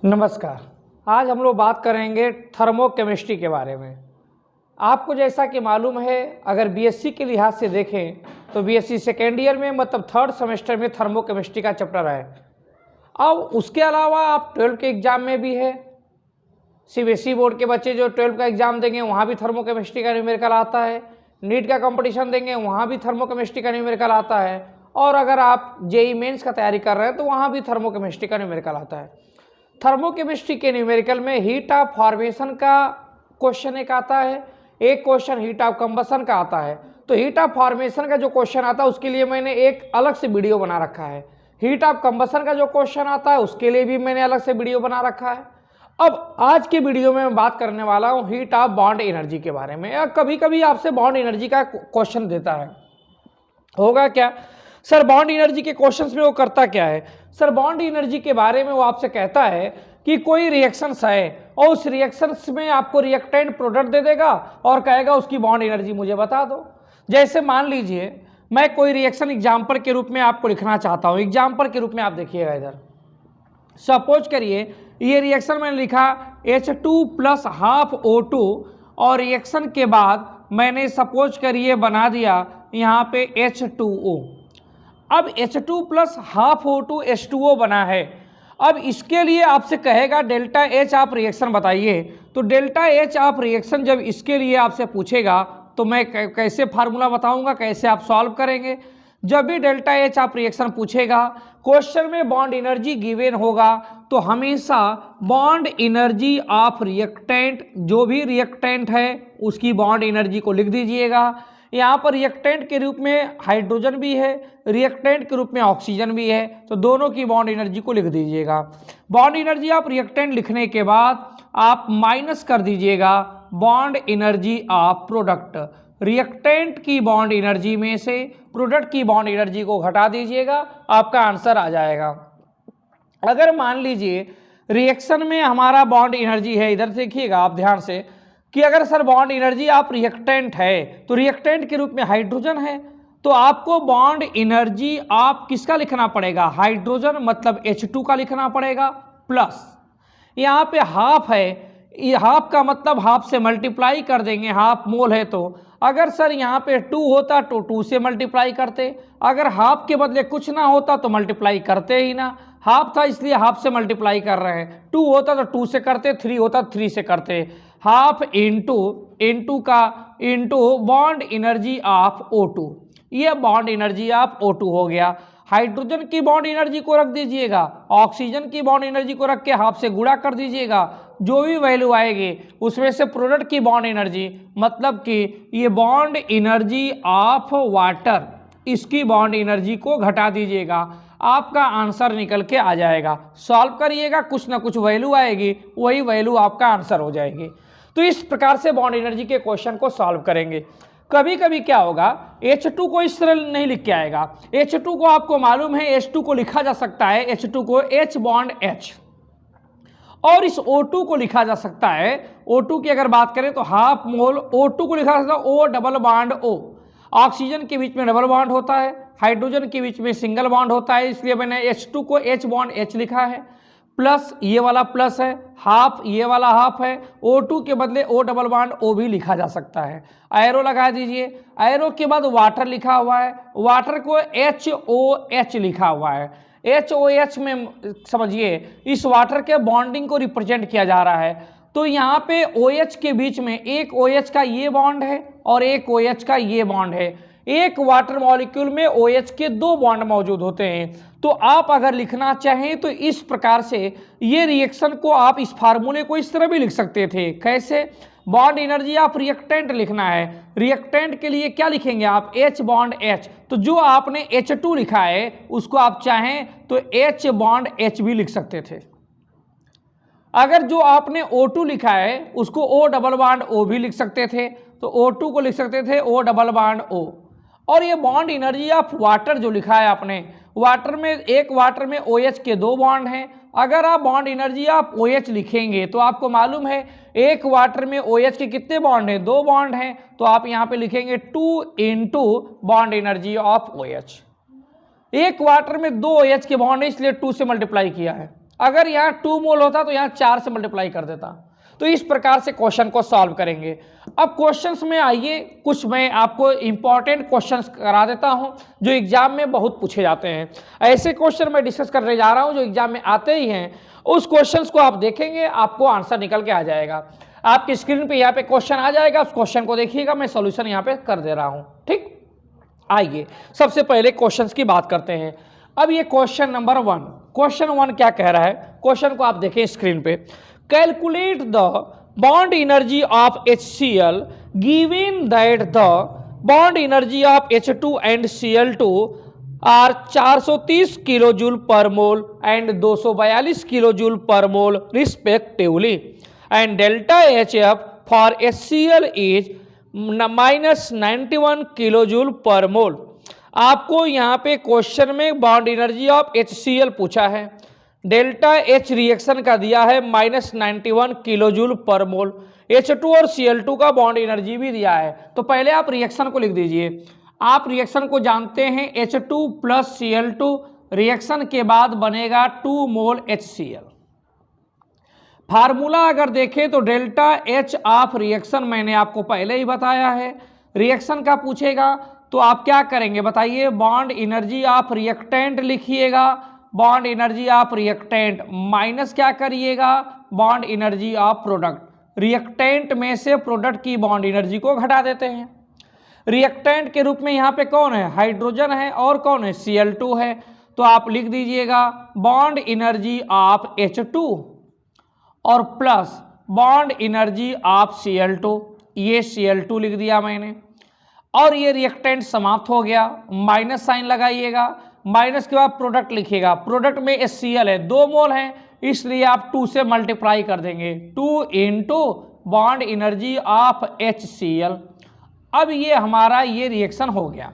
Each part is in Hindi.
नमस्कार। आज हम लोग बात करेंगे थर्मोकेमिस्ट्री के बारे में। आपको जैसा कि मालूम है, अगर बीएससी के लिहाज से देखें तो बीएससी सेकेंड ईयर में मतलब थर्ड सेमेस्टर में थर्मोकेमिस्ट्री का चैप्टर है। अब उसके अलावा आप 12 के एग्ज़ाम में भी है। सीबीएसई बोर्ड के बच्चे जो 12 का एग्ज़ाम देंगे वहाँ भी थर्मोकेमिस्ट्री का न्यूमेरिकल आता है। नीट का कंपटीशन देंगे वहाँ भी थर्मोकेमिस्ट्री का न्यूमेरिकल आता है। और अगर आप जेईई मेंस का तैयारी कर रहे हैं तो वहाँ भी थर्मोकेमिस्ट्री का न्यूमेरिकल आता है। थर्मोकेमिस्ट्री के न्यूमेरिकल में हीट ऑफ फॉर्मेशन का क्वेश्चन एक आता है, एक क्वेश्चन हीट ऑफ कंबशन का आता है। तो हीट ऑफ फॉर्मेशन का जो क्वेश्चन आता है उसके लिए मैंने एक अलग से वीडियो बना रखा है। हीट ऑफ कंबशन का जो क्वेश्चन आता है उसके लिए भी मैंने अलग से वीडियो बना रखा है। अब आज के वीडियो में मैं बात करने वाला हूँ हीट ऑफ बॉन्ड एनर्जी के बारे में। या कभी कभी आपसे बॉन्ड एनर्जी का क्वेश्चन देता है, होगा क्या सर बॉन्ड एनर्जी के क्वेश्चंस में वो करता क्या है। सर बॉन्ड एनर्जी के बारे में वो आपसे कहता है कि कोई रिएक्शंस है और उस रिएक्शंस में आपको रिएक्टेंट प्रोडक्ट दे देगा और कहेगा उसकी बॉन्ड एनर्जी मुझे बता दो। जैसे मान लीजिए मैं कोई रिएक्शन एग्जाम्पल के रूप में आपको लिखना चाहता हूँ। एग्जाम्पल के रूप में आप देखिएगा, इधर सपोज करिए ये रिएक्शन मैंने लिखा H2 प्लस हाफ O2 और रिएक्शन के बाद मैंने सपोज करिए बना दिया यहाँ पे H2O। अब H2 plus half O2 H2O बना है। अब इसके लिए आपसे कहेगा डेल्टा H आप रिएक्शन बताइए। तो डेल्टा H आप रिएक्शन जब इसके लिए आपसे पूछेगा तो मैं कैसे फार्मूला बताऊंगा, कैसे आप सॉल्व करेंगे। जब भी डेल्टा H आप रिएक्शन पूछेगा, क्वेश्चन में बॉन्ड एनर्जी गिवन होगा तो हमेशा बॉन्ड एनर्जी ऑफ रिएक्टेंट, जो भी रिएक्टेंट है उसकी बॉन्ड एनर्जी को लिख दीजिएगा। यहाँ पर रिएक्टेंट के रूप में हाइड्रोजन भी है, रिएक्टेंट के रूप में ऑक्सीजन भी है, तो दोनों की बॉन्ड एनर्जी को लिख दीजिएगा। बॉन्ड एनर्जी आप रिएक्टेंट लिखने के बाद आप माइनस कर दीजिएगा bond energy of product. Reactant की बॉन्ड एनर्जी में से प्रोडक्ट की बॉन्ड एनर्जी को घटा दीजिएगा, आपका आंसर आ जाएगा। अगर मान लीजिए रिएक्शन में हमारा बॉन्ड एनर्जी है, इधर देखिएगा आप ध्यान से कि अगर सर बॉन्ड एनर्जी आप रिएक्टेंट है तो रिएक्टेंट के रूप में हाइड्रोजन है, तो आपको बॉन्ड एनर्जी आप किसका लिखना पड़ेगा, हाइड्रोजन मतलब H2 का लिखना पड़ेगा। प्लस यहाँ पे हाफ है, ये हाफ का मतलब हाफ से मल्टीप्लाई कर देंगे, हाफ मोल है तो अगर सर यहाँ पे 2 होता तो 2 से मल्टीप्लाई करते, अगर हाफ के बदले कुछ ना होता तो मल्टीप्लाई करते ही ना। हाफ था इसलिए हाफ से मल्टीप्लाई कर रहे हैं, 2 होता तो 2 से करते, 3 होता तो 3 से करते। हाफ इंटू का into bond energy of O2, ये बॉन्ड एनर्जी ऑफ O2 हो गया। हाइड्रोजन की बॉन्ड एनर्जी को रख दीजिएगा, ऑक्सीजन की बॉन्ड एनर्जी को रख के हाफ से गुणा कर दीजिएगा, जो भी वैल्यू आएगी उसमें से प्रोडक्ट की बॉन्ड एनर्जी मतलब कि ये बॉन्ड एनर्जी ऑफ वाटर, इसकी बॉन्ड एनर्जी को घटा दीजिएगा, आपका आंसर निकल के आ जाएगा। सॉल्व करिएगा, कुछ ना कुछ वैल्यू आएगी, वही वैल्यू आपका आंसर हो जाएगी। तो इस प्रकार से बॉन्ड एनर्जी के क्वेश्चन को सॉल्व करेंगे। कभी कभी क्या होगा, H2 को इस तरह नहीं लिख के आएगा। H2 को आपको मालूम है H2 को लिखा जा सकता है, H2 को H बॉन्ड H, और इस O2 को लिखा जा सकता है, O2 की अगर बात करें तो हाफ मोल O2 को लिखा जा सकता है O double bond O। Oxygen के बीच में डबल बॉन्ड होता है, हाइड्रोजन के बीच में सिंगल बॉन्ड होता है, इसलिए मैंने H2 को H बॉन्ड H लिखा है। प्लस ये वाला प्लस है, हाफ ये वाला हाफ है, O2 के बदले O डबल बॉन्ड O भी लिखा जा सकता है। एरो लगा दीजिए, एरो के बाद वाटर लिखा हुआ है, वाटर को HOH लिखा हुआ है। HOH में समझिए इस वाटर के बॉन्डिंग को रिप्रेजेंट किया जा रहा है। तो यहाँ पे OH के बीच में एक OH का ये बॉन्ड है और एक OH का ये बॉन्ड है। एक वाटर मॉलिक्यूल में OH के 2 बॉन्ड मौजूद होते हैं। तो आप अगर लिखना चाहें तो इस प्रकार से ये रिएक्शन को आप इस फार्मूले को इस तरह भी लिख सकते थे। कैसे, बॉन्ड एनर्जी आप रिएक्टेंट लिखना है, रिएक्टेंट के लिए क्या लिखेंगे आप, H बॉन्ड H। तो जो आपने H2 लिखा है उसको आप चाहें तो H बॉन्ड H भी लिख सकते थे। अगर जो आपने O2 लिखा है उसको O डबल बॉन्ड O भी लिख सकते थे, तो O2 को लिख सकते थे O डबल बॉन्ड O। और ये बॉन्ड एनर्जी ऑफ वाटर जो लिखा है आपने, वाटर में एक वाटर में OH के 2 बॉन्ड हैं। अगर आप बॉन्ड एनर्जी ऑफ OH लिखेंगे तो आपको मालूम है एक वाटर में OH के कितने बॉन्ड हैं, 2 बॉन्ड हैं, तो आप यहाँ पे लिखेंगे 2 into bond energy of OH। एक वाटर में 2 OH के बॉन्ड है इसलिए 2 से मल्टीप्लाई किया है। अगर यहाँ 2 मोल होता तो यहाँ 4 से मल्टीप्लाई कर देता। तो इस प्रकार से क्वेश्चन को सॉल्व करेंगे। अब क्वेश्चंस में आइए, कुछ मैं आपको इंपॉर्टेंट क्वेश्चंस करा देता हूं जो एग्जाम में बहुत पूछे जाते हैं। ऐसे क्वेश्चन मैं डिस्कस करने जा रहा हूं जो एग्जाम में आते ही हैं। उस क्वेश्चंस को आप देखेंगे, आपको आंसर निकल के आ जाएगा। आपकी स्क्रीन पे यहाँ पे क्वेश्चन आ जाएगा, उस क्वेश्चन को देखिएगा, मैं सोल्यूशन यहाँ पे कर दे रहा हूँ। ठीक, आइए सबसे पहले क्वेश्चंस की बात करते हैं। अब ये क्वेश्चन नंबर 1, क्वेश्चन 1 क्या कह रहा है, क्वेश्चन को आप देखें स्क्रीन पे। Calculate the bond energy of HCl given that the bond energy of H2 and Cl2 are 430 kilo joule per mole and 242 kilo joule per mole respectively, and delta HF for HCl is -91 kilo joule per mole. आपको यहाँ पे क्वेश्चन में बॉन्ड एनर्जी ऑफ HCl पूछा है, डेल्टा H रिएक्शन का दिया है -91 किलो जूल पर मोल, H2 और Cl2 का बॉन्ड एनर्जी भी दिया है। तो पहले आप रिएक्शन को लिख दीजिए। आप रिएक्शन को जानते हैं, H2 प्लस Cl2 रिएक्शन के बाद बनेगा 2 मोल HCl। फार्मूला अगर देखें तो डेल्टा H ऑफ रिएक्शन मैंने आपको पहले ही बताया है। रिएक्शन का पूछेगा तो आप क्या करेंगे बताइए, बॉन्ड एनर्जी ऑफ रिएक्टेंट लिखिएगा, bond energy of reactant minus क्या करिएगा, bond energy of product. Reactant में से प्रोडक्ट की बॉन्ड एनर्जी को घटा देते हैं। रिएक्टेंट के रूप में यहाँ पे कौन है, हाइड्रोजन है, और कौन है, Cl2 है। तो आप लिख दीजिएगा बॉन्ड एनर्जी ऑफ H2 और plus bond energy of Cl2, ये Cl2 लिख दिया मैंने, और ये रिएक्टेंट समाप्त हो गया। माइनस साइन लगाइएगा, माइनस के बाद प्रोडक्ट लिखिएगा। प्रोडक्ट में HCl है, 2 मोल है, इसलिए आप 2 से मल्टीप्लाई कर देंगे, 2 into bond energy of HCl। अब ये हमारा ये रिएक्शन हो गया।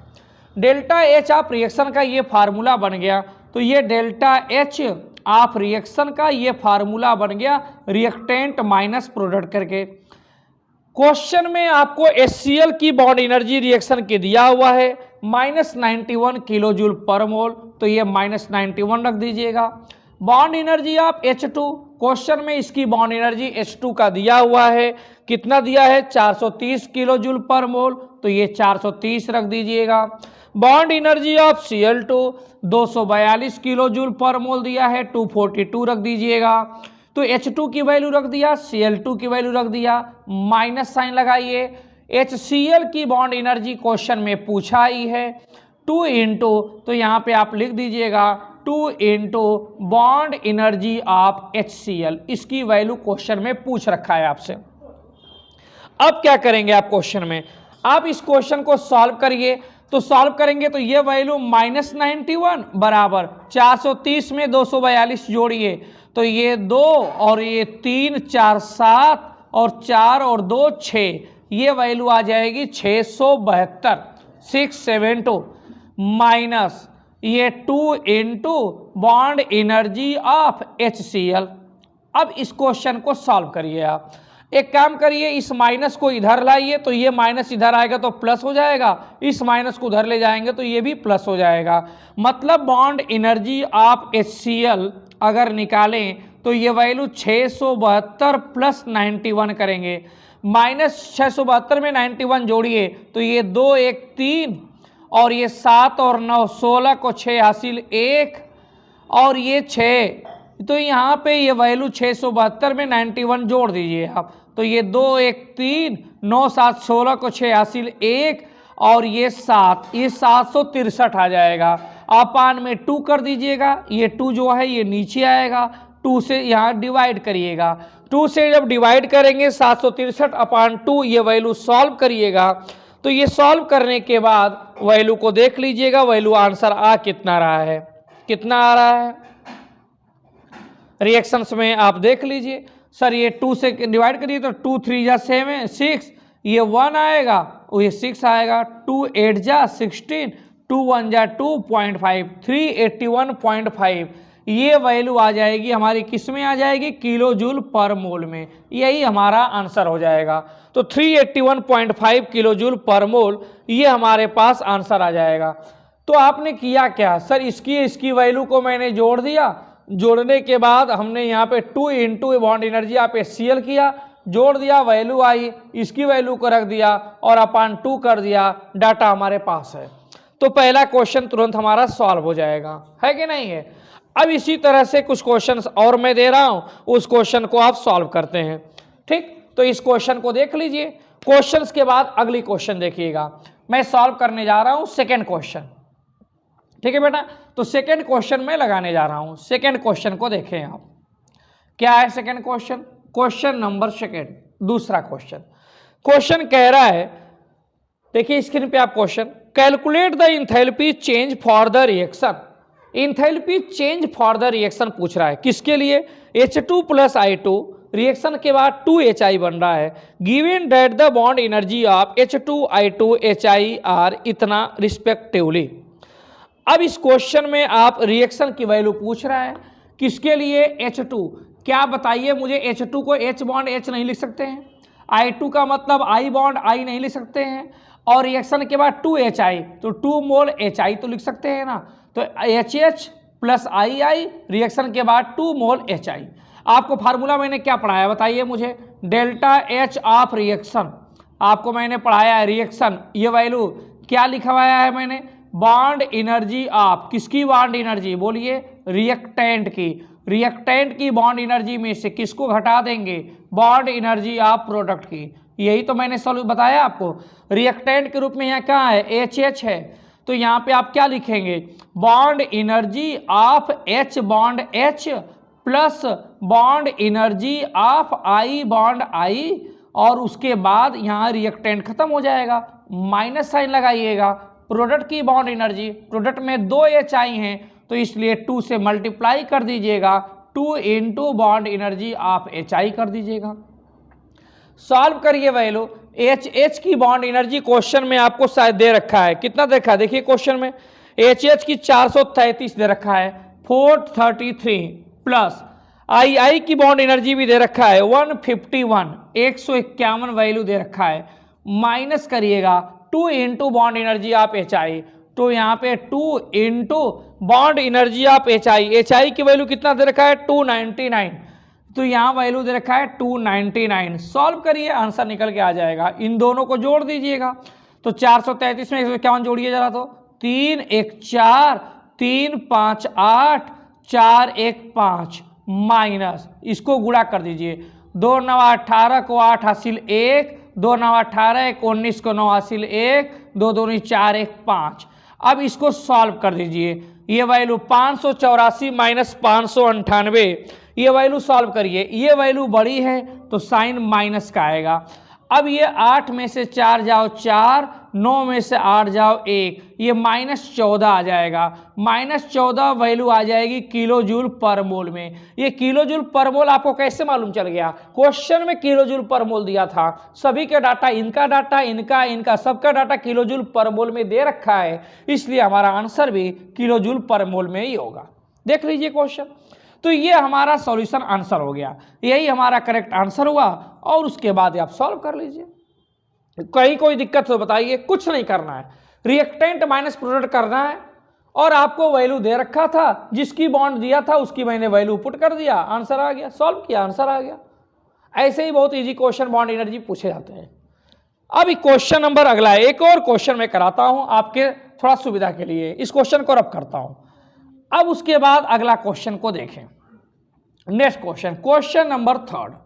डेल्टा H ऑफ रिएक्शन का ये फार्मूला बन गया। तो ये डेल्टा H ऑफ रिएक्शन का ये फार्मूला बन गया रिएक्टेंट माइनस प्रोडक्ट करके। क्वेश्चन में आपको HCl की बॉन्ड एनर्जी रिएक्शन के दिया हुआ है -91 किलो जूल पर मोल, तो ये -91 रख दीजिएगा। Bond energy of H2, question में इसकी बॉन्ड एनर्जी H2 का दिया हुआ है, कितना दिया है, 430 किलो जूल पर मोल, तो ये 430 रख दीजिएगा। Bond energy of Cl2 242 kilo joule per mole दिया है, 242 रख दीजिएगा। तो H2 की वैल्यू रख दिया, Cl2 की वैल्यू रख दिया, माइनस साइन लगाइए। HCl की बॉन्ड एनर्जी क्वेश्चन में पूछा ही है 2 इंटू, तो यहाँ पे आप लिख दीजिएगा 2 into bond energy of HCl, इसकी वैल्यू क्वेश्चन में पूछ रखा है आपसे। अब क्या करेंगे आप क्वेश्चन में, आप इस क्वेश्चन को सॉल्व करिए। तो सॉल्व करेंगे तो ये वैल्यू -91 बराबर 430 में 242 जोड़िए, तो ये 2 और ये 3 4 7 और 4 और 2 6, ये वैल्यू आ जाएगी 672 672 माइनस ये 2 into bond energy of HCl। अब इस क्वेश्चन को सॉल्व करिए। आप एक काम करिए, इस माइनस को इधर लाइए, तो ये माइनस इधर आएगा तो प्लस हो जाएगा, इस माइनस को उधर ले जाएंगे तो ये भी प्लस हो जाएगा। मतलब बॉन्ड एनर्जी ऑफ HCl अगर निकालें तो ये वैल्यू 672 प्लस 91 करेंगे, -672 में 91 जोड़िए, तो ये 2 1 3 और ये 7 और 9 16 को 6 हासिल 1 और ये 6, तो यहाँ पे ये वैल्यू 672 में 91 जोड़ दीजिए आप, तो ये 2 1 3 9 7 16 को 6 हासिल 1 और ये 7, ये 763 आ जाएगा। अपान में 2 कर दीजिएगा, ये 2 जो है ये नीचे आएगा, 2 से यहाँ डिवाइड करिएगा, 2 से जब डिवाइड करेंगे 763 अपान 2, ये वैल्यू सॉल्व करिएगा। तो ये सॉल्व करने के बाद वैल्यू को देख लीजिएगा, वैल्यू आंसर आ कितना रहा है, कितना आ रहा है रिएक्शंस में आप देख लीजिए। सर ये 2 से डिवाइड करिए तो 2 3 जा 7 6, ये 1 आएगा और ये 6 आएगा, 2 8 जा 16, 2 1 जा 2.5, 381.5, ये वैल्यू आ जाएगी हमारी, किस में आ जाएगी, किलो जूल पर मोल में। यही हमारा आंसर हो जाएगा। तो 381.5 किलो जूल पर मोल, ये हमारे पास आंसर आ जाएगा। तो आपने किया क्या, सर इसकी वैल्यू को मैंने जोड़ दिया, जोड़ने के बाद हमने यहाँ पे 2 इंटू बॉन्ड एनर्जी आप HCl किया, जोड़ दिया, वैल्यू आई, इसकी वैल्यू को रख दिया और अपान 2 कर दिया, डाटा हमारे पास है। तो पहला क्वेश्चन तुरंत हमारा सॉल्व हो जाएगा, है कि नहीं है। अब इसी तरह से कुछ क्वेश्चंस और मैं दे रहा हूं, उस क्वेश्चन को आप सॉल्व करते हैं। ठीक, तो इस क्वेश्चन को देख लीजिए। क्वेश्चंस के बाद अगली क्वेश्चन देखिएगा, मैं सॉल्व करने जा रहा हूं सेकेंड क्वेश्चन। ठीक है बेटा, तो सेकेंड क्वेश्चन में लगाने जा रहा हूं। सेकेंड क्वेश्चन को देखें आप, क्या है second question. Question number second, दूसरा क्वेश्चन। क्वेश्चन कह रहा है, देखिए स्क्रीन पे आप question, calculate the enthalpy change for the reaction. Enthalpy change for the reaction पूछ रहा है, किसके लिए, H2 + I2 रिएक्शन के बाद 2HI बन रहा है, given that the bond energy of H2 I2 HI are इतना रिस्पेक्टिवली। अब इस क्वेश्चन में आप रिएक्शन की वैल्यू पूछ रहा है, किसके लिए, H2। क्या बताइए मुझे, H2 को H बॉन्ड H नहीं लिख सकते हैं, I2 का मतलब I बॉन्ड I नहीं लिख सकते हैं, और रिएक्शन के बाद 2HI, तो 2 मोल HI तो लिख सकते हैं ना। तो HH + II रिएक्शन के बाद 2 मोल HI। आपको फार्मूला मैंने क्या पढ़ाया बताइए मुझे, डेल्टा H ऑफ रिएक्शन आपको मैंने पढ़ाया है। रिएक्शन ये वैल्यू क्या लिखवाया है मैंने, बॉन्ड एनर्जी ऑफ, किसकी बॉन्ड एनर्जी बोलिए, रिएक्टेंट की। रिएक्टेंट की बॉन्ड एनर्जी में से किसको घटा देंगे, बॉन्ड एनर्जी ऑफ प्रोडक्ट की। यही तो मैंने सॉल्व बताया आपको। रिएक्टेंट के रूप में यहाँ क्या है, HH है, तो यहाँ पे आप क्या लिखेंगे, bond energy of H bond H plus bond energy of I bond I, और उसके बाद यहाँ रिएक्टेंट खत्म हो जाएगा, माइनस साइन लगाइएगा। प्रोडक्ट की बॉन्ड एनर्जी, प्रोडक्ट में 2 HI हैं तो इसलिए 2 से मल्टीप्लाई कर दीजिएगा, 2 into bond energy of HI कर दीजिएगा। सॉल्व करिए वैल्यू, HH की बॉन्ड एनर्जी क्वेश्चन में आपको शायद दे रखा है, कितना देखा, देखिए क्वेश्चन में HH की 433 दे रखा है, 433 प्लस II की बॉन्ड एनर्जी भी दे रखा है 151, 151 वैल्यू दे रखा है, माइनस करिएगा 2 into bond energy of HI, तो यहाँ पे 2 into bond energy of HI की वैल्यू कितना दे रखा है 299, तो यहाँ वैल्यू दे रखा है 299। सॉल्व करिए, आंसर निकल के आ जाएगा। इन दोनों को जोड़ दीजिएगा, तो 433 में 151 जोड़िए जरा, तो 3 1 4, 3 5 8, 4 1 5 माइनस, इसको गुणा कर दीजिए, 2 9 18 को 8 हासिल 1, 2 9 18 1 19 को 9 हासिल 1, 2 2 4 1 5। अब इसको सॉल्व कर दीजिए, ये वैल्यू 584 माइनस 598, ये वैल्यू सॉल्व करिए, ये वैल्यू बड़ी है तो साइन माइनस का आएगा। अब ये 8 में से 4 जाओ 4, 9 में से 8 जाओ 1, ये -14 आ जाएगा। -14 वैल्यू आ जाएगी किलो जूल पर मोल में। ये किलो जूल पर मोल आपको कैसे मालूम चल गया, क्वेश्चन में किलो जूल पर मोल दिया था, सभी के डाटा, इनका सबका डाटा किलो जूल पर मोल में दे रखा है, इसलिए हमारा आंसर भी किलो जूल पर मोल में ही होगा। देख लीजिए क्वेश्चन, तो ये हमारा सॉल्यूशन आंसर हो गया, यही हमारा करेक्ट आंसर हुआ, और उसके बाद आप सॉल्व कर लीजिए। कहीं कोई दिक्कत तो बताइए, कुछ नहीं करना है, रिएक्टेंट माइनस प्रोडक्ट करना है, और आपको वैल्यू दे रखा था, जिसकी बॉन्ड दिया था उसकी मैंने वैल्यू पुट कर दिया, आंसर आ गया, सॉल्व किया, आंसर आ गया। ऐसे ही बहुत इजी क्वेश्चन बॉन्ड एनर्जी पूछे जाते हैं। अब क्वेश्चन नंबर अगला है, एक और क्वेश्चन मैं कराता हूं आपके थोड़ा सुविधा के लिए, इस क्वेश्चन को रब करता हूं। अब उसके बाद अगला क्वेश्चन को देखें, नेक्स्ट क्वेश्चन, क्वेश्चन नंबर 3।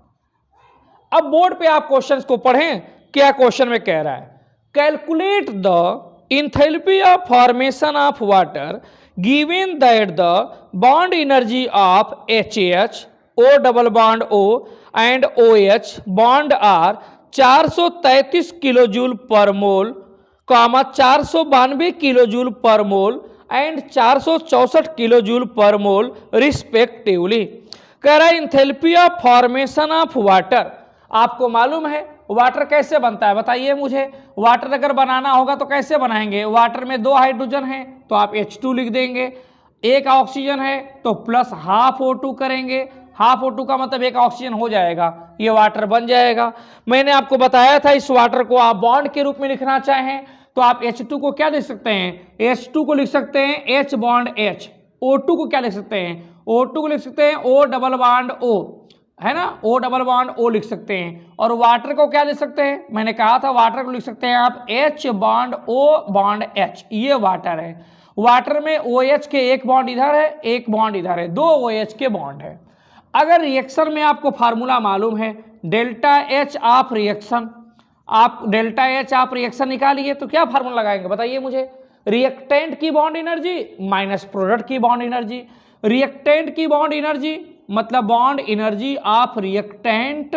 अब बोर्ड पे आप क्वेश्चंस को पढ़ें, क्या क्वेश्चन में कह रहा है, calculate the enthalpy of formation of water given that the bond energy of HH O double bond O and OH bond are 433 kilo joule per mole, 492 kilo joule per mole and 464 kilo joule per mole respectively. कह रहा है enthalpy of formation of water, आपको मालूम है वाटर कैसे बनता है बताइए मुझे। वाटर अगर बनाना होगा तो कैसे बनाएंगे, वाटर में 2 हाइड्रोजन है तो आप H2 लिख देंगे, 1 ऑक्सीजन है तो प्लस हाफ O2 करेंगे, हाफ O2 का मतलब 1 ऑक्सीजन हो जाएगा, ये वाटर बन जाएगा। मैंने आपको बताया था इस वाटर को आप बॉन्ड के रूप में लिखना चाहें तो आप H2 को क्या लिख सकते हैं, H2 को लिख सकते हैं H बॉन्ड H, O2 को क्या लिख सकते हैं O2 को लिख सकते हैं O डबल बॉन्ड O, है ना, O डबल बॉन्ड O लिख सकते हैं। और वाटर को क्या लिख सकते हैं, मैंने कहा था वाटर को लिख सकते हैं आप H bond O bond H, ये वाटर है। वाटर में OH के एक बॉन्ड इधर है, एक बॉन्ड इधर है, दो OH के बॉन्ड है। अगर रिएक्शन में आपको फार्मूला मालूम है डेल्टा H ऑफ रिएक्शन, आप डेल्टा H ऑफ रिएक्शन निकालिए तो क्या फार्मूला लगाएंगे बताइए मुझे, रिएक्टेंट की बॉन्ड एनर्जी माइनस प्रोडक्ट की बॉन्ड एनर्जी। रिएक्टेंट की बॉन्ड एनर्जी मतलब bond energy of reactant,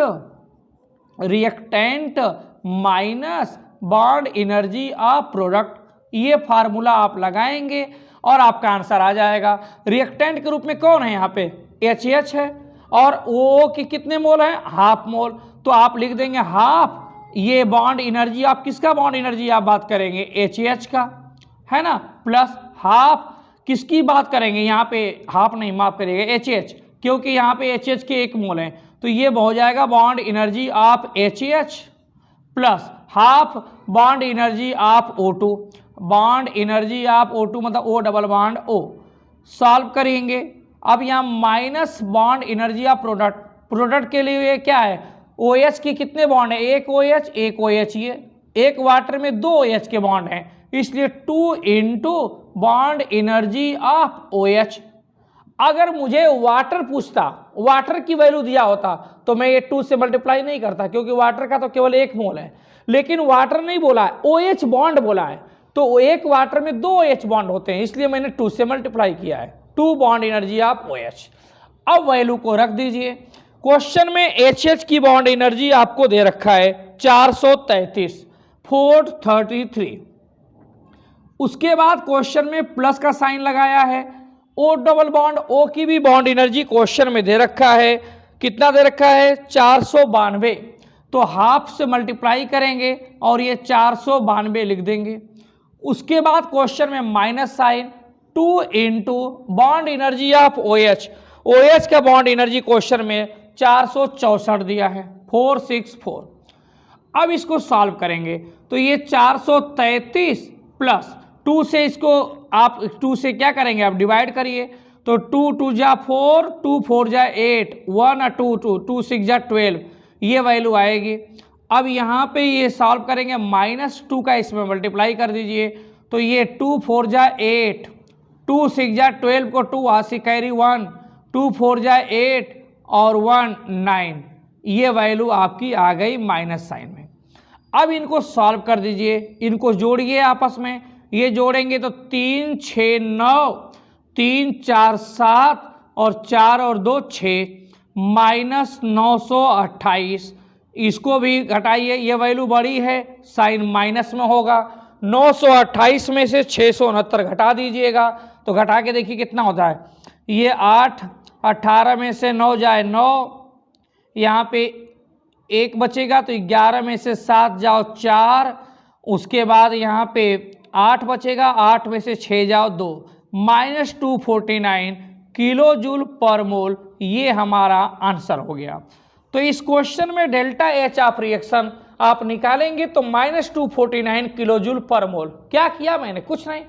reactant minus bond energy of product, ये फार्मूला आप लगाएंगे और आपका आंसर आ जाएगा। रिएक्टेंट के रूप में कौन है यहाँ पे, HH है, और O के कितने मोल है, हाफ मोल, तो आप लिख देंगे हाफ, ये बॉन्ड एनर्जी आप किसका बॉन्ड एनर्जी आप बात करेंगे, HH का, है ना, प्लस हाफ किसकी बात करेंगे, यहाँ पे हाफ नहीं माफ करिएगा HH, क्योंकि यहाँ पे HH के एक मोल हैं, तो ये हो जाएगा bond energy of HH plus half bond energy of O2, bond energy of O2 मतलब O double bond O। Solve करेंगे, अब यहाँ minus bond energy of product, product के लिए क्या है, OH के कितने बॉन्ड है, एक OH एक OH, ये एक वाटर में दो OH के बॉन्ड हैं, इसलिए 2 into bond energy of OH। अगर मुझे वाटर पूछता, वाटर की वैल्यू दिया होता तो मैं ये 2 से मल्टीप्लाई नहीं करता, क्योंकि वाटर का तो केवल एक मोल है, लेकिन वाटर नहीं बोला है, OH बॉन्ड बोला है, तो एक वाटर में दो OH बॉन्ड होते हैं, इसलिए मैंने 2 से मल्टीप्लाई किया है, 2 बॉन्ड एनर्जी ऑफ OH। अब वैल्यू को रख दीजिए, क्वेश्चन में HH की बॉन्ड एनर्जी आपको दे रखा है 433, 433। उसके बाद क्वेश्चन में प्लस का साइन लगाया है, O डबल बॉन्ड O की भी बॉन्ड एनर्जी क्वेश्चन में दे रखा है, कितना दे रखा है 492, तो हाफ से मल्टीप्लाई करेंगे और ये 492 लिख देंगे। उसके बाद क्वेश्चन में minus sign, 2 into bond energy of OH, OH का बॉन्ड एनर्जी क्वेश्चन में 464 दिया है, 464। अब इसको सॉल्व करेंगे तो ये 433 प्लस 2 से इसको आप 2 से क्या करेंगे, आप डिवाइड करिए, तो 2 2 जा 4, 2 4 जा 8, 1 और 2 2, 2 6 जा 12, ये वैल्यू आएगी। अब यहाँ पे ये सॉल्व करेंगे, -2 का इसमें मल्टीप्लाई कर दीजिए, तो ये 2 4 जा 8, 2 6 जा 12 को 2 80 कैरी 1, 2 4 जा 8 और 1 9, ये वैल्यू आपकी आ गई माइनस साइन में। अब इनको सॉल्व कर दीजिए, इनको जोड़िए आपस में, ये जोड़ेंगे तो 3 6 9, 3 4 7 और 4 और 2 6, -928, इसको भी घटाइए, ये वैल्यू बड़ी है, साइन माइनस में होगा, 928 में से 669 घटा दीजिएगा, तो घटा के देखिए कितना होता है, ये 8, 18 में से 9 जाए 9, यहाँ पे 1 बचेगा, तो 11 में से 7 जाओ 4, उसके बाद यहाँ पे 8 बचेगा, 8 में से 6 जाओ 2, -249 किलो जूल पर मोल, ये हमारा आंसर हो गया। तो इस क्वेश्चन में डेल्टा H ऑफ रिएक्शन आप निकालेंगे तो -249 किलो जूल पर मोल। क्या किया मैंने, कुछ नहीं,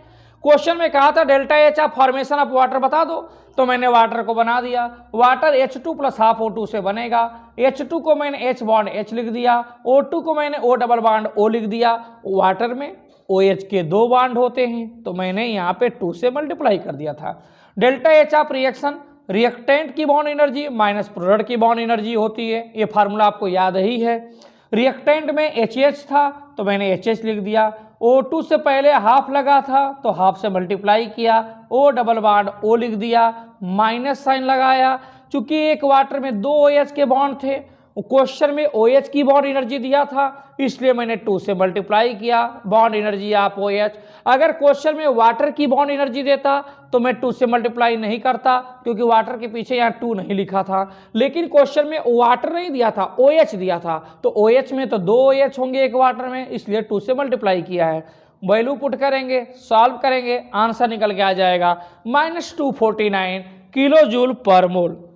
क्वेश्चन में कहा था delta H of formation of water बता दो, तो मैंने वाटर को बना दिया, water H2 plus half O2 से बनेगा, H2 को मैंने H बॉन्ड H लिख दिया, O2 को मैंने O डबल बॉन्ड O लिख दिया, वाटर में OH के 2 बॉन्ड होते हैं, तो मैंने यहाँ पे 2 से मल्टीप्लाई कर दिया था। Delta H of reaction, reactant की बॉन्ड एनर्जी माइनस प्रोडक्ट की बॉन्ड एनर्जी होती है, ये फार्मूला आपको याद ही है। रिएक्टेंट में HH था तो मैंने HH लिख दिया, O2 से पहले हाफ लगा था तो हाफ से मल्टीप्लाई किया, O डबल बॉन्ड O लिख दिया, माइनस साइन लगाया, चूंकि एक वाटर में 2 OH के बॉन्ड थे, क्वेश्चन में OH की बॉन्ड एनर्जी दिया था, इसलिए मैंने 2 से मल्टीप्लाई किया, बॉन्ड एनर्जी ऑफ OH। अगर क्वेश्चन में वाटर की बॉन्ड एनर्जी देता तो मैं 2 से मल्टीप्लाई नहीं करता, क्योंकि वाटर के पीछे यहाँ 2 नहीं लिखा था, लेकिन क्वेश्चन में वाटर नहीं दिया था, OH दिया था, तो OH में तो 2 OH होंगे एक वाटर में, इसलिए 2 से मल्टीप्लाई किया है। वैल्यू पुट करेंगे, सॉल्व करेंगे, आंसर निकल के आ जाएगा -249 किलो जूल पर मोल।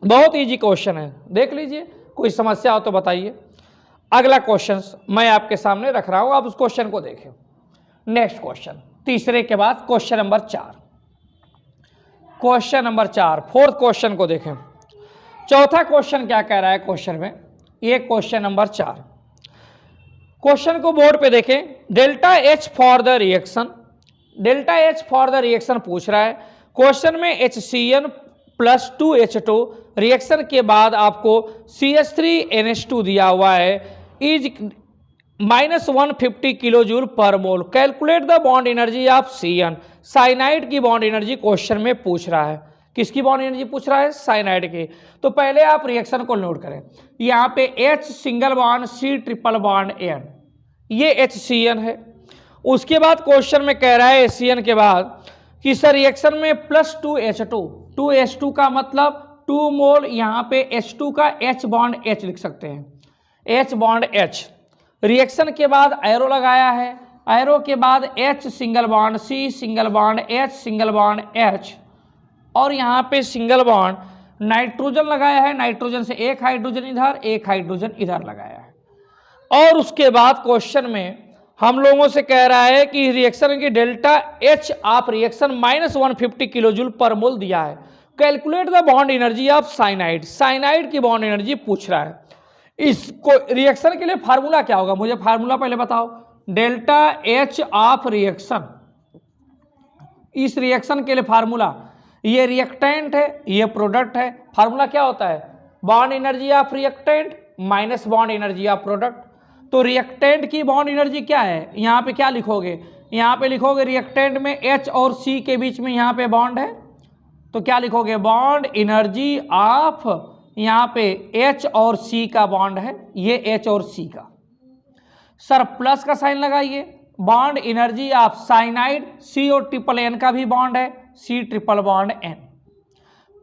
बहुत ईजी क्वेश्चन है, देख लीजिए, कोई समस्या हो तो बताइए। अगला क्वेश्चन मैं आपके सामने रख रहा हूं, आप उस क्वेश्चन को देखें। नेक्स्ट क्वेश्चन, तीसरे के बाद question number 4। Question number 4, fourth question को देखें। चौथा क्वेश्चन क्या कह रहा है क्वेश्चन में, ये क्वेश्चन नंबर 4। क्वेश्चन को बोर्ड पे देखें। Delta H for the reaction, delta H for the reaction पूछ रहा है। क्वेश्चन में HCN प्लस 2H2 रिएक्शन के बाद आपको CH3NH2 दिया हुआ है, is -150 kilo joule per mole. Calculate the bond energy of CN। Cyanide की बॉन्ड एनर्जी क्वेश्चन में पूछ रहा है। किसकी बॉन्ड एनर्जी पूछ रहा है? साइनाइड की। तो पहले आप रिएक्शन को नोट करें। यहाँ पे H single bond, C triple bond N, ये HCN है। उसके बाद क्वेश्चन में कह रहा है HCN के बाद कि सर रिएक्शन में प्लस 2H2, 2H2 का मतलब 2 मोल, यहाँ पे H2 का H बॉन्ड H लिख सकते हैं, H बॉन्ड H। रिएक्शन के बाद एरो लगाया है, एरो के बाद H single bond, C single bond, H single bond H, और यहाँ पे सिंगल बॉन्ड नाइट्रोजन लगाया है। नाइट्रोजन से एक हाइड्रोजन इधर, एक हाइड्रोजन इधर लगाया है। और उसके बाद क्वेश्चन में हम लोगों से कह रहा है कि रिएक्शन की delta H of reaction -150 kilo joule per mole दिया है। Calculate the bond energy of cyanide. Cyanide की बॉन्ड एनर्जी पूछ रहा है। इसको रिएक्शन के लिए फार्मूला क्या होगा, मुझे फार्मूला पहले बताओ। डेल्टा एच ऑफ रिएक्शन, इस रिएक्शन के लिए फार्मूला, ये रिएक्टेंट है, ये प्रोडक्ट है। फार्मूला क्या होता है? Bond energy of reactant minus bond energy of product. तो रिएक्टेंट की बॉन्ड एनर्जी क्या है? यहाँ पे क्या लिखोगे? यहाँ पे लिखोगे रिएक्टेंट में H और C के बीच में यहाँ पे बॉन्ड है, तो क्या लिखोगे? बॉन्ड एनर्जी ऑफ, यहाँ पे H और C का बॉन्ड है, ये H और C का। सर प्लस का साइन लगाइए। Bond energy of cyanide, C और ट्रिपल N का भी बॉन्ड है, C triple bond N।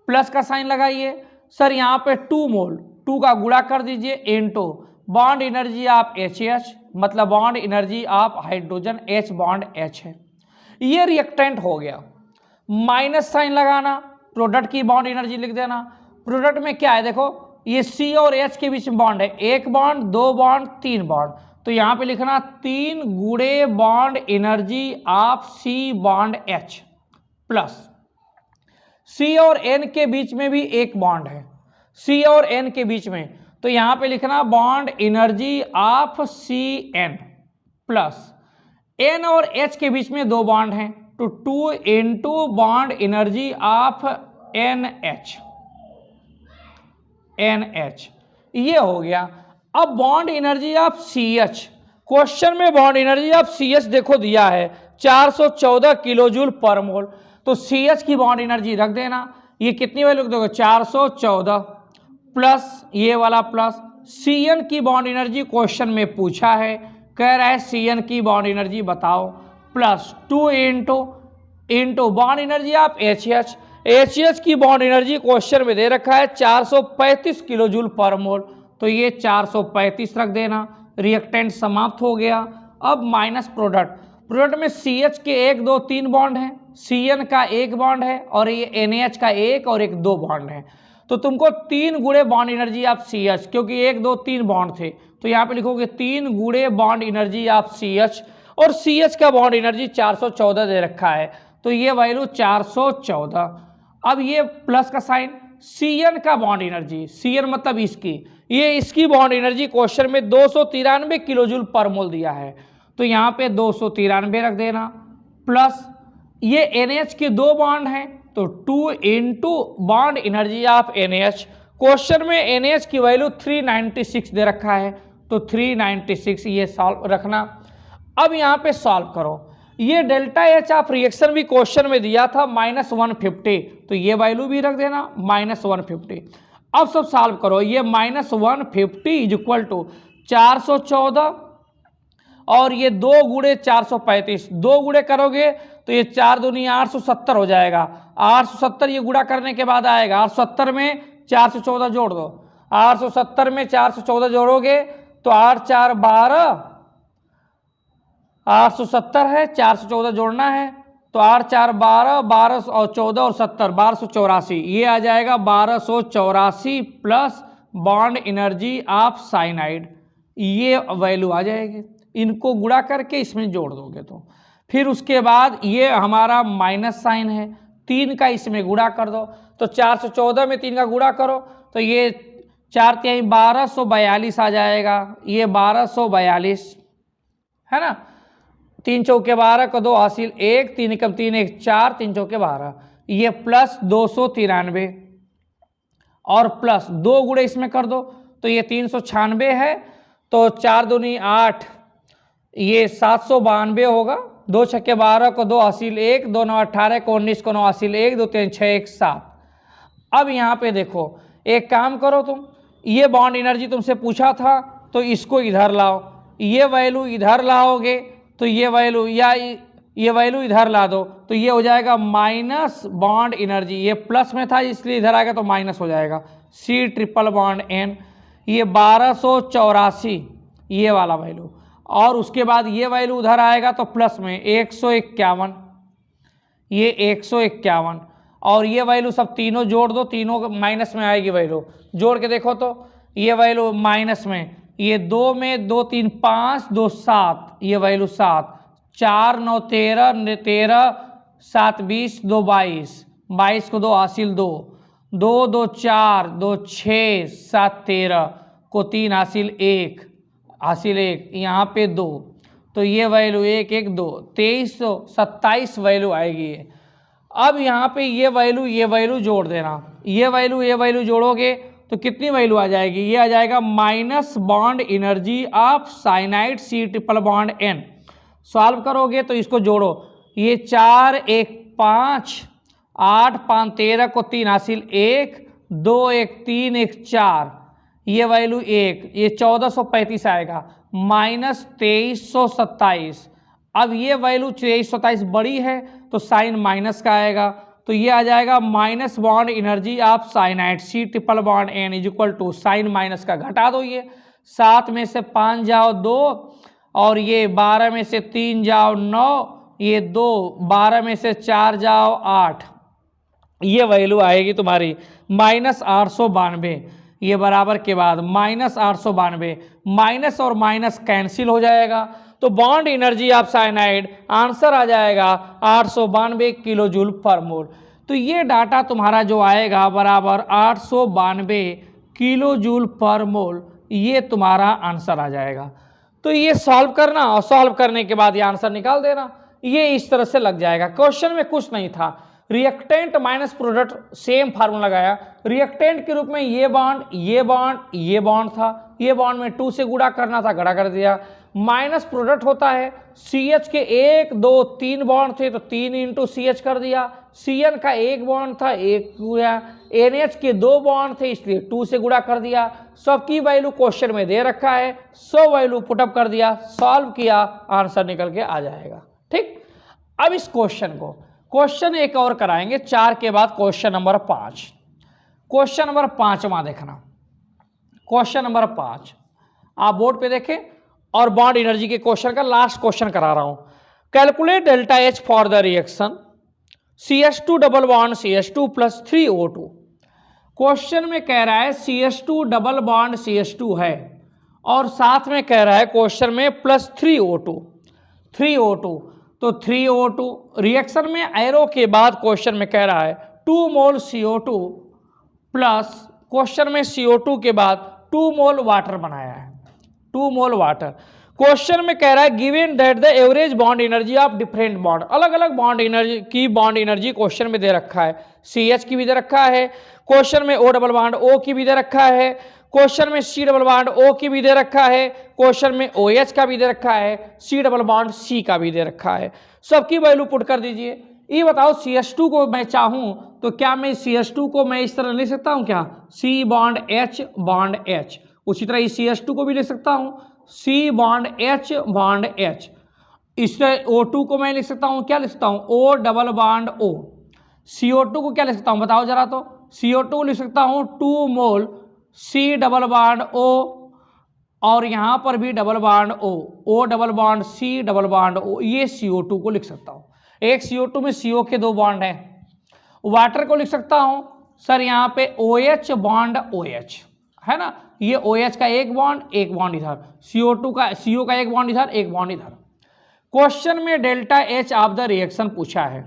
Plus का साइन लगाइए। सर यहाँ पे 2 मोल, 2 का गुणा कर दीजिए into bond energy of HH, मतलब bond energy of hydrogen H bond H है। ये रिएक्टेंट हो गया। माइनस साइन लगाना, प्रोडक्ट की बॉन्ड एनर्जी लिख देना। प्रोडक्ट में क्या है? देखो ये C और H के बीच में बॉन्ड है, 1 बॉन्ड, 2 बॉन्ड, 3 बॉन्ड, तो यहाँ पे लिखना 3 गुणे bond energy of C bond H plus C और N के बीच में भी एक बॉन्ड है, C और N के बीच में, तो यहाँ पे लिखना bond energy of CN plus N और H के बीच में 2 बॉन्ड हैं, तो 2 into bond energy of NH, ये हो गया। अब bond energy of CH, question में बॉन्ड एनर्जी ऑफ CH देखो दिया है 414 किलो जूल पर मोल, तो CH की बॉन्ड एनर्जी रख देना। ये कितनी वैल्यू लिख दोगे? 414 प्लस ये वाला प्लस CN की बॉन्ड एनर्जी क्वेश्चन में पूछा है, कह रहा है CN की बॉन्ड एनर्जी बताओ, plus 2 into bond energy of HH, HH की बॉन्ड एनर्जी क्वेश्चन में दे रखा है 435 किलो जूल पर मोल, तो ये 435 रख देना। रिएक्टेंट समाप्त हो गया। अब माइनस प्रोडक्ट, प्रोडक्ट में CH के 1 2 3 बॉन्ड है, CN का 1 बॉन्ड है, और ये NH का 1 और 1 2 बॉन्ड है, तो तुमको 3 गुणे बॉन्ड एनर्जी ऑफ CH, क्योंकि 1 2 3 बॉन्ड थे, तो यहाँ पे लिखोगे 3 गुणे बॉन्ड एनर्जी ऑफ CH, और CH का बॉन्ड एनर्जी 414 दे रखा है, तो ये वैल्यू 414। अब ये प्लस का साइन, CN का बॉन्ड एनर्जी, CN मतलब इसकी, ये इसकी बॉन्ड एनर्जी क्वेश्चन में 293 किलो जूल पर मोल दिया है, तो यहाँ पे 293 रख देना, प्लस ये NH के 2 बॉन्ड हैं, तो 2 into bond energy of NH, question में NH की वैल्यू 396 दे रखा है, तो 396 ये सॉल्व रखना। अब यहाँ पे सॉल्व करो। ये डेल्टा एच ऑफ रिएक्शन भी क्वेश्चन में दिया था -150, तो ये वैल्यू भी रख देना -150। अब सब सॉल्व करो। ये -150 इज इक्वल टू 414 और ये 2 गुणे 435, 2 गुणे करोगे तो ये 4 दूनी 870 हो जाएगा। 870 ये गुणा करने के बाद आएगा, 870 में 414 जोड़ दो, 870 में 414 जोड़ोगे तो 8 4 12, 870 है, 414 जोड़ना है, तो 8 4 12, 12 और 14 और 70, 1284, ये आ जाएगा 1284 plus bond energy of cyanide, ये वैल्यू आ जाएगी। इनको गुणा करके इसमें जोड़ दोगे तो फिर उसके बाद ये हमारा माइनस साइन है, 3 का इसमें गुणा कर दो, तो 414 में 3 का गुणा करो तो ये 4 तिहाई 1242 आ जाएगा। ये 1242 है ना, 3 चौके 12 को 2 हासिल 1, 3 कम 3 1 4, 3 चौके 12, ये प्लस 293 और प्लस 2 गुणे इसमें कर दो तो ये 396 है, तो 4 दूनी 8, ये 792 होगा। 2 छक्के 12 को 2 हासिल 1, 2 9 18 को 19 को 9 हासिल 1, 2 3 6 1 7। अब यहाँ पे देखो, एक काम करो तुम, ये बॉन्ड एनर्जी तुमसे पूछा था तो इसको इधर लाओ, ये वैल्यू इधर लाओगे तो ये वैल्यू या ये वैल्यू इधर ला दो तो ये हो जाएगा माइनस बॉन्ड एनर्जी, ये प्लस में था इसलिए इधर आएगा तो माइनस हो जाएगा। सी ट्रिपल बॉन्ड एन, ये 1284 ये वाला वैल्यू, और उसके बाद ये वैल्यू उधर आएगा तो प्लस में 151, ये 151, और ये वैल्यू सब तीनों जोड़ दो, तीनों माइनस में आएगी वैल्यू, जोड़ के देखो तो ये वैल्यू माइनस में, ये 2 में 2 3 5 2 7, ये वैल्यू 7, 4 9 13 13 7 20 2 22, 22 को 2 हासिल 2, 2 2 4 2 6 7 13 को 3 हासिल 1 यहाँ पे 2, तो ये वैल्यू 1 1 2 2327 वैल्यू आएगी ये। अब यहाँ पे ये वैल्यू जोड़ देना, ये वैल्यू जोड़ोगे तो कितनी वैल्यू आ जाएगी, ये आ जाएगा minus bond energy of cyanide C triple bond N. Solve करोगे तो इसको जोड़ो, ये 4 1 5 8 5 13 को 3 हासिल 1, 2 1 3 1 4, ये वैल्यू 1, ये 1435 आएगा, माइनस 2327। अब ये वैल्यू 2327 बड़ी है तो साइन माइनस का आएगा, तो ये आ जाएगा minus bond energy of cyanide C triple bond N is equal to, sign minus का घटा दो, ये 7 में से 5 जाओ 2, और ये 12 में से 3 जाओ 9, ये 2, 12 में से 4 जाओ 8, ये वैल्यू आएगी तुम्हारी माइनस 892, ये बराबर के बाद माइनस 892, माइनस और माइनस कैंसिल हो जाएगा, तो bond energy of cyanide answer आ जाएगा 892 किलो जूल पर मोल। तो ये डाटा तुम्हारा जो आएगा बराबर 892 किलो जूल पर मोल, ये तुम्हारा आंसर आ जाएगा। तो ये सॉल्व करना और सॉल्व करने के बाद ये आंसर निकाल देना, ये इस तरह से लग जाएगा। क्वेश्चन में कुछ नहीं था, reactant minus product same formula लगाया, रिएक्टेंट के रूप में ये बॉन्ड था, ये बॉन्ड में 2 से गुणा करना था, गड़ा कर दिया। माइनस प्रोडक्ट होता है, CH के 1 2 3 बॉन्ड थे तो 3 इंटू CH कर दिया, CN का 1 बॉन्ड था 1 गुणा, NH के 2 बॉन्ड थे इसलिए 2 से गुणा कर दिया। सबकी वैल्यू क्वेश्चन में दे रखा है, 100 वैल्यू पुटअप कर दिया, सॉल्व किया, आंसर निकल के आ जाएगा। ठीक, अब इस क्वेश्चन एक और कराएंगे 4 के बाद क्वेश्चन नंबर 5। क्वेश्चन नंबर 5वां देखना, क्वेश्चन नंबर 5 आप बोर्ड पे देखें, और बॉन्ड एनर्जी के क्वेश्चन का लास्ट क्वेश्चन करा रहा हूं। Calculate delta H for the reaction CH2 double bond CH2 plus 3O2। Question में कह रहा है CH2 डबल बॉन्ड CH2 है और साथ में कह रहा है क्वेश्चन में प्लस 3O2, तो 3O2 रिएक्शन में एरो के बाद क्वेश्चन में कह रहा है 2 मोल CO2 प्लस क्वेश्चन में CO2 के बाद 2 मोल वाटर बनाया है, 2 मोल वाटर। क्वेश्चन में कह रहा है given that the average bond energy of different bond, अलग अलग बॉन्ड एनर्जी क्वेश्चन में दे रखा है, CH की भी दे रखा है, क्वेश्चन में O डबल बॉन्ड O की भी दे रखा है, क्वेश्चन में C डबल बॉन्ड O की भी दे रखा है, क्वेश्चन में OH का भी दे रखा है, C डबल बॉन्ड C का भी दे रखा है। सबकी वैल्यू पुट कर दीजिए। ये बताओ CH2 को मैं चाहूं तो क्या मैं CH2 को मैं इस तरह लिख सकता हूं क्या, C बॉन्ड H, उसी तरह इस CH2 को भी लिख सकता हूं C बॉन्ड H। इससे O2 को मैं लिख सकता हूं, क्या लिख सकता हूं, O double bond O। CO2 को क्या लिख सकता हूं बताओ जरा, तो CO2 को लिख सकता हूं 2 मोल C डबल बॉन्ड O, और यहां पर भी double bond O double bond C double bond O, ये CO2 को लिख सकता हूं। एक CO2 में CO के 2 बॉन्ड हैं। वाटर को लिख सकता हूं सर यहाँ पे OH बॉन्ड OH है ना, ये OH का एक बॉन्ड इधर, CO2 का CO का एक बॉन्ड इधर, एक बॉन्ड इधर। क्वेश्चन में delta H of the reaction पूछा है,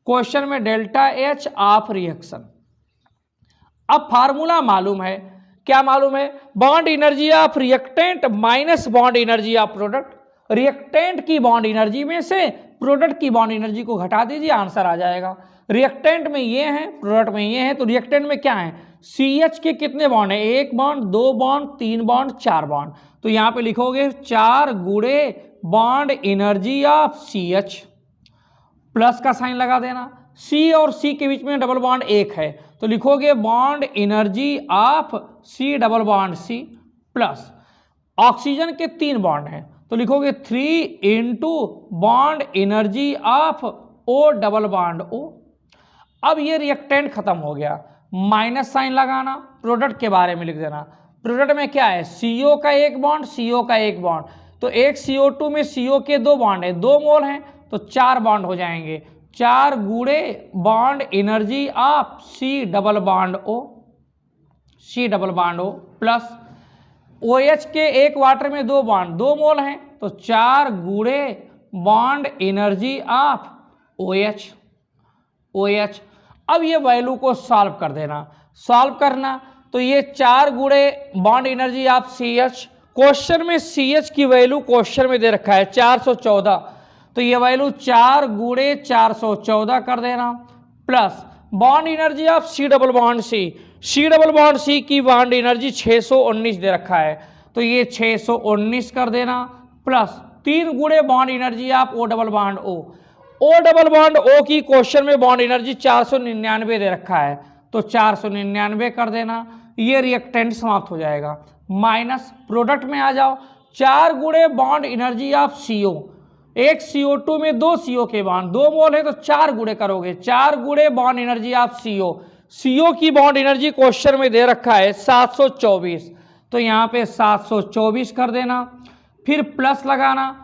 क्वेश्चन में डेल्टा एच ऑफ रिएक्शन। अब फार्मूला मालूम है, क्या मालूम है? Bond energy of reactant minus bond energy of product. Reactant की बॉन्ड एनर्जी में से प्रोडक्ट की बॉन्ड एनर्जी को घटा दीजिए, आंसर आ जाएगा। रिएक्टेंट में ये है, प्रोडक्ट में ये है, तो रिएक्टेंट में क्या है? CH के कितने बॉन्ड है? 1 बॉन्ड, 2 बॉन्ड, 3 बॉन्ड, 4 बॉन्ड। तो यहाँ पे लिखोगे 4 गुणे bond energy of CH, plus का साइन लगा देना। C और C के बीच में डबल बॉन्ड 1 है, तो लिखोगे bond energy of C double bond C, plus oxygen के 3 बॉन्ड हैं, तो लिखोगे 3 into bond energy of O double bond O। अब ये रिएक्टेंट खत्म हो गया, माइनस साइन लगाना, प्रोडक्ट के बारे में लिख देना। प्रोडक्ट में क्या है? CO का 1 बॉन्ड, CO का 1 बॉन्ड, तो एक CO2 में CO के 2 बॉन्ड है, 2 मोल हैं, तो 4 बॉन्ड हो जाएंगे। 4 गुणे bond energy of C double bond O, C double bond O, plus OH के 1 वाटर में 2 बॉन्ड, 2 मोल हैं, तो 4 गुणे बॉन्ड एनर्जी ऑफ OH। अब ये वैल्यू को सॉल्व कर देना, सॉल्व करना, तो ये 4 गुणे bond energy of CH, question में CH की वैल्यू क्वेश्चन में दे रखा है 414, तो ये वैल्यू 4 गुणे 414 कर देना, plus bond energy of C double bond C double bond C की बॉन्ड एनर्जी 619 दे रखा है, तो ये 619 कर देना, प्लस 3 गुणे bond energy of O double bond O double bond O की क्वेश्चन में बॉन्ड एनर्जी 499 दे रखा है, तो 499 कर देना, ये रिएक्टेंट समाप्त हो जाएगा। माइनस प्रोडक्ट में आ जाओ, 4 गुणे बॉन्ड एनर्जी ऑफ CO, एक CO2 में 2 CO के बॉन्ड, 2 मोल है, तो 4 गुणे करोगे, 4 गुणे बॉन्ड एनर्जी ऑफ CO की बॉन्ड एनर्जी क्वेश्चन में दे रखा है 724, तो यहाँ पे 724 कर देना, फिर प्लस लगाना।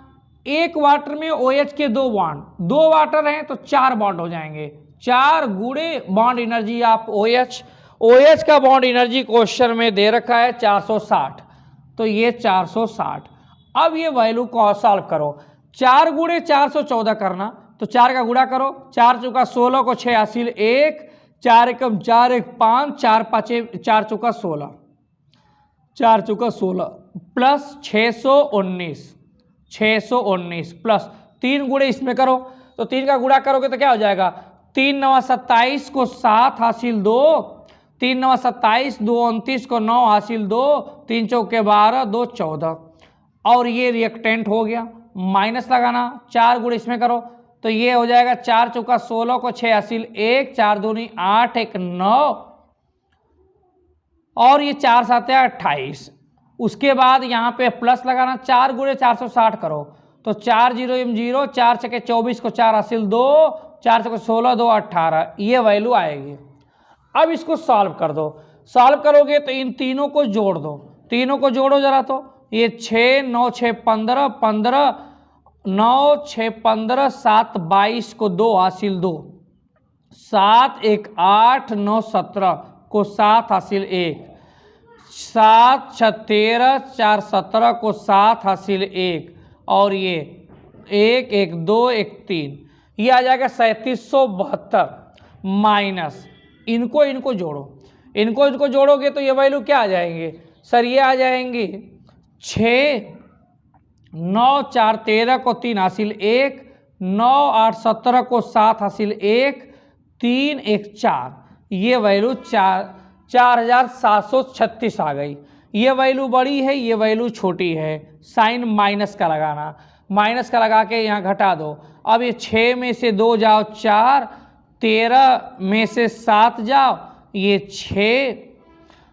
एक वाटर में OH के 2 बॉन्ड, 2 वाटर हैं, तो 4 बॉन्ड हो जाएंगे, 4 गुणे बॉन्ड एनर्जी ऑफ OH का बॉन्ड एनर्जी क्वेश्चन में दे रखा है 460, तो ये 460। अब ये वैल्यू को सॉल्व करो, 4 गुणे 414 करना, तो 4 का गुणा करो, 4 चौका 16 को 6 हासिल 1, 4 एकम 4 1 5, 4 पाँचे 4 चौका 16, 4 चौका 16, प्लस 619 प्लस 3 गुणे इसमें करो, तो 3 का गुणा करोगे तो क्या हो जाएगा? 3 9 27 को 7 हासिल 2, 3 9 27, 2 29 को 9 हासिल 2, 3 चौके 12, 2 14, और ये रिएक्टेंट हो गया। माइनस लगाना, 4 गुणे इसमें करो, तो ये हो जाएगा 4 चौका 16 को 6 हासिल 1, 4 दूनी 8, 1 9, और ये 4 7 28। उसके बाद यहाँ पे प्लस लगाना, 4 गुणे 460 करो, तो 4 0 0, 4 छके 24 को 4 हासिल 2, 4 छके 16, 2 18, ये वैल्यू आएगी। अब इसको सॉल्व कर दो, सॉल्व करोगे तो इन तीनों को जोड़ दो, तीनों को जोड़ो जरा, तो ये 6 9 6 15, 15 9 6 15, 7 22 को 2 हासिल 2, 7 1 8 9 17 को 7 हासिल 1, 7 6 13, 4 17 को 7 हासिल 1, और ये 1 1 2 1 3, ये आ जाएगा 3772, माइनस इनको जोड़ो, इनको जोड़ोगे तो ये वैल्यू क्या आ जाएंगे सर? ये आ जाएंगे 6 9 4 13 को 3 हासिल 1, 9 8 17 को 7 हासिल 1, 3 1 4, ये वैल्यू 4736 आ गई। ये वैल्यू बड़ी है, ये वैल्यू छोटी है, साइन माइनस का लगाना, माइनस का लगा के यहाँ घटा दो। अब ये 6 में से 2 जाओ 4, 13 में से 7 जाओ ये 6,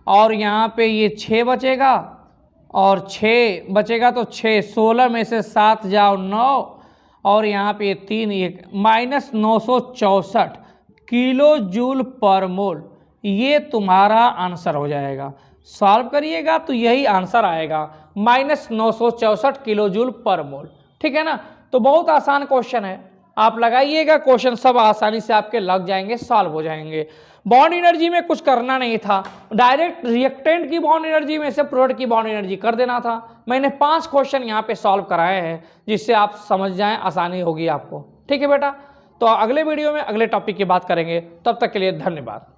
और यहाँ पे ये 6 बचेगा, और 6 बचेगा तो 6, 16 में से 7 जाओ 9, और यहाँ पे 3 1, माइनस 964 किलो जूल पर मोल, ये तुम्हारा आंसर हो जाएगा। सॉल्व करिएगा तो यही आंसर आएगा, माइनस 964 किलो जूल पर मोल। ठीक है ना? तो बहुत आसान क्वेश्चन है, आप लगाइएगा, क्वेश्चन सब आसानी से आपके लग जाएंगे, सॉल्व हो जाएंगे। बॉन्ड एनर्जी में कुछ करना नहीं था, डायरेक्ट रिएक्टेंट की बॉन्ड एनर्जी में से प्रोडक्ट की बॉन्ड एनर्जी कर देना था। मैंने 5 क्वेश्चन यहाँ पे सॉल्व कराए हैं, जिससे आप समझ जाएं, आसानी होगी आपको। ठीक है बेटा? तो अगले वीडियो में अगले टॉपिक की बात करेंगे। तब तक के लिए धन्यवाद।